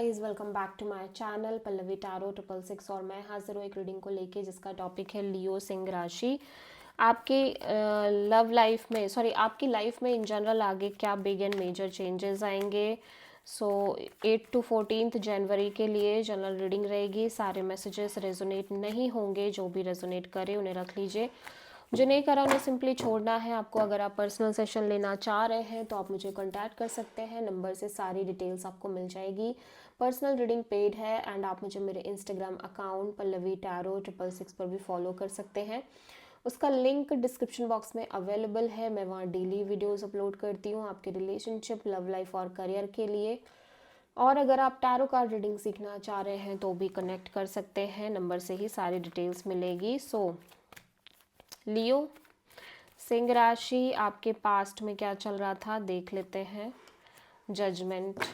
Guys welcome back to my channel Pallavi tarot 666 और मैं हाजिर हूँ एक रीडिंग को लेके जिसका टॉपिक है लियो सिंह राशि। आपके लव लाइफ में आपकी लाइफ में इन जनरल आगे क्या बिग एंड मेजर चेंजेस आएंगे। 8 to 14 जनवरी के लिए जनरल रीडिंग रहेगी। सारे मैसेजेस रेजोनेट नहीं होंगे, जो भी रेजोनेट करे उन्हें रख लीजिए, जो नहीं करा उन्हें सिंपली छोड़ना है आपको। अगर आप पर्सनल सेशन लेना चाह रहे हैं तो आप मुझे कांटेक्ट कर सकते हैं, नंबर से सारी डिटेल्स आपको मिल जाएगी। पर्सनल रीडिंग पेड है एंड आप मुझे मेरे इंस्टाग्राम अकाउंट पल्लवी टैरो 666 पर भी फॉलो कर सकते हैं। उसका लिंक डिस्क्रिप्शन बॉक्स में अवेलेबल है। मैं वहाँ डेली वीडियोस अपलोड करती हूँ आपके रिलेशनशिप, लव लाइफ और करियर के लिए। और अगर आप टैरो कार्ड रीडिंग सीखना चाह रहे हैं तो भी कनेक्ट कर सकते हैं, नंबर से ही सारी डिटेल्स मिलेगी। लियो सिंह राशि, आपके पास्ट में क्या चल रहा था देख लेते हैं। Judgement,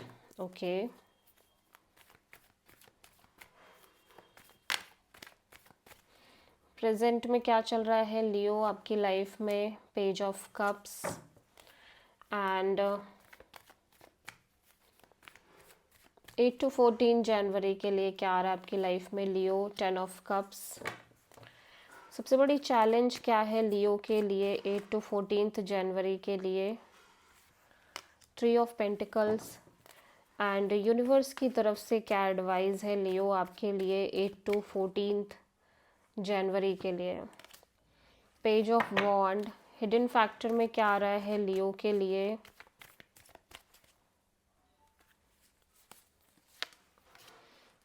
okay. प्रेजेंट में क्या चल रहा है लियो आपकी लाइफ में। Page of cups and 8 to 14 जनवरी के लिए क्या आ रहा है आपकी लाइफ में लियो। 10 ऑफ कप्स, सबसे बड़ी चैलेंज क्या है लियो के लिए 8 to 14 जनवरी के लिए। 3 ऑफ पेंटिकल्स एंड यूनिवर्स की तरफ से क्या एडवाइस है लियो आपके लिए 8 to 14 जनवरी के लिए। Page of wand, hidden factor में क्या आ रहा है लियो के लिए।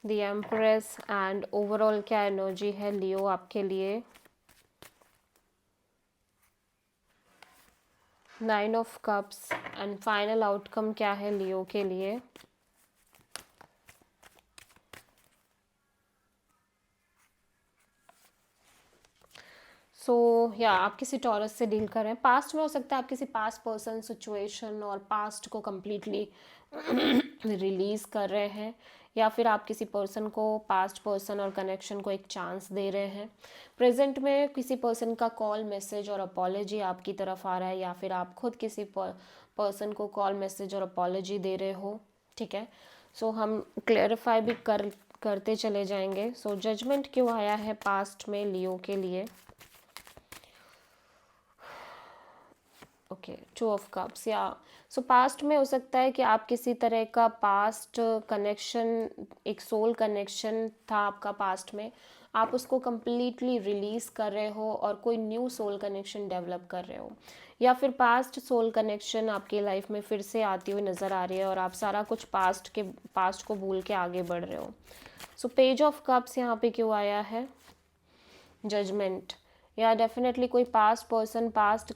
द एम्प्रेस एंड ओवरऑल क्या एनर्जी है लियो आपके लिए। 9 of cups and final outcome क्या है लियो के लिए। आप किसी टॉरस से डील कर रहे हैं। पास्ट में हो सकता है आप किसी पास्ट पर्सन, सिचुएशन और पास्ट को कम्प्लीटली रिलीज कर रहे हैं, या फिर आप किसी पर्सन को, पास्ट पर्सन और कनेक्शन को एक चांस दे रहे हैं। प्रेजेंट में किसी पर्सन का कॉल, मैसेज और अपॉलॉजी आपकी तरफ आ रहा है, या फिर आप खुद किसी पर्सन को कॉल, मैसेज और अपॉलॉजी दे रहे हो। ठीक है, हम क्लेरिफाई भी करते चले जाएंगे। जजमेंट क्यों आया है पास्ट में लियो के लिए। Okay, 2 of cups. पास्ट में हो सकता है कि आप किसी तरह का पास्ट कनेक्शन, एक सोल कनेक्शन था आपका पास्ट में, आप उसको कम्प्लीटली रिलीज कर रहे हो और कोई न्यू सोल कनेक्शन डेवलप कर रहे हो, या फिर पास्ट सोल कनेक्शन आपकी लाइफ में फिर से आती हुई नज़र आ रही है और आप सारा कुछ पास्ट को भूल के आगे बढ़ रहे हो। पेज ऑफ कप्स यहाँ पे क्यों आया है। जजमेंट, या डेफिनेटली कोई पास्ट पर्सन, पास्ट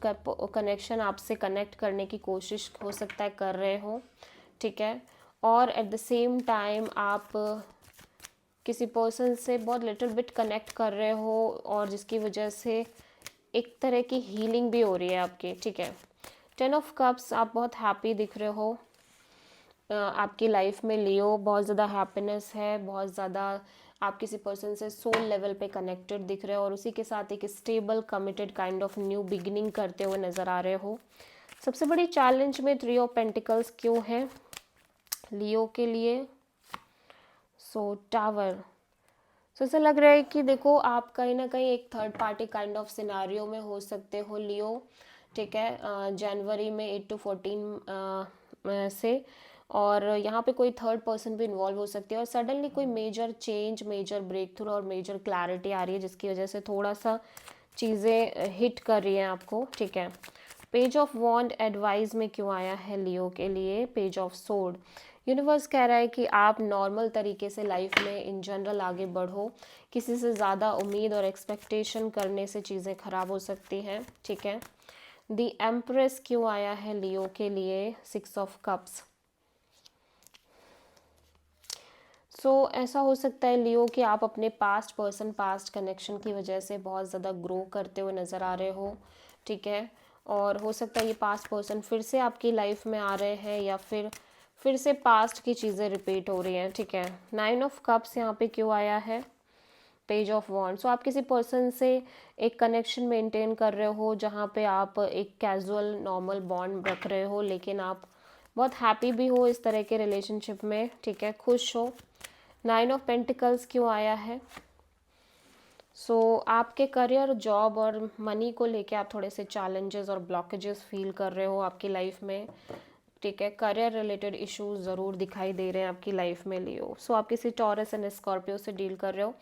कनेक्शन आपसे कनेक्ट करने की कोशिश हो सकता है कर रहे हो। ठीक है, और एट द सेम टाइम आप किसी पर्सन से बहुत लिटिल बिट कनेक्ट कर रहे हो और जिसकी वजह से एक तरह की हीलिंग भी हो रही है आपकी। ठीक है, 10 ऑफ कप्स, आप बहुत हैप्पी दिख रहे हो। आपकी लाइफ में लियो बहुत ज़्यादा हैप्पीनेस है, बहुत ज़्यादा आप किसी पर्सन से सोल लेवल पे कनेक्टेड दिख रहे हो और उसी के साथ एक stable committed kind of new beginning करते हुए नज़र आ रहे हो। सबसे बड़ी चैलेंज में 3 ऑफ पेंटिकल्स क्यों है लियो के लिए। टावर, ऐसा लग रहा है कि देखो आप कहीं ना कहीं एक third party kind of scenario में हो सकते हो लियो। ठीक है, जनवरी में 8 to 14 से, और यहाँ पे कोई थर्ड पर्सन भी इन्वॉल्व हो सकती है और सडनली कोई major change, major breakthrough और मेजर क्लैरिटी आ रही है जिसकी वजह से थोड़ा सा चीज़ें हिट कर रही हैं आपको। ठीक है, पेज ऑफ वॉन्ड एडवाइस में क्यों आया है लियो के लिए। पेज ऑफ सोर्ड, यूनिवर्स कह रहा है कि आप नॉर्मल तरीके से लाइफ में इन जनरल आगे बढ़ो, किसी से ज़्यादा उम्मीद और एक्सपेक्टेशन करने से चीज़ें ख़राब हो सकती हैं। ठीक है, द एम्प्रेस क्यों आया है लियो के लिए। 6 ऑफ कप्स, ऐसा हो सकता है लियो कि आप अपने पास्ट पर्सन, पास्ट कनेक्शन की वजह से बहुत ज़्यादा ग्रो करते हुए नज़र आ रहे हो। ठीक है, और हो सकता है ये पास्ट पर्सन फिर से आपकी लाइफ में आ रहे हैं, या फिर से पास्ट की चीज़ें रिपीट हो रही हैं। ठीक है, 9 ऑफ कप्स यहाँ पे क्यों आया है। पेज ऑफ वॉन्ड, आप किसी पर्सन से एक कनेक्शन मेंटेन कर रहे हो जहाँ पे आप एक कैजुअल नॉर्मल बॉन्ड रख रहे हो, लेकिन आप बहुत हैप्पी भी हो इस तरह के रिलेशनशिप में, ठीक है, खुश हो। 9 ऑफ पेंटिकल्स क्यों आया है? आपके करियर, जॉब और मनी को लेके आप थोड़े से चैलेंजेस और ब्लॉकेजेस फील कर रहे हो आपकी लाइफ में, ठीक है। करियर रिलेटेड इश्यूज ज़रूर दिखाई दे रहे हैं आपकी लाइफ में लियो। आप किसी टॉरस एंड स्कॉर्पियो से डील कर रहे हो।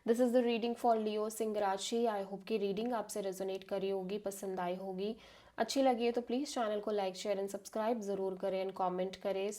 This is the reading for Leo सिंह राशि। आई होप की रीडिंग आपसे रेजोनेट करी होगी, पसंद आई होगी। अच्छी लगी है तो प्लीज़ चैनल को लाइक, शेयर एंड सब्सक्राइब ज़रूर करें एंड कॉमेंट करें।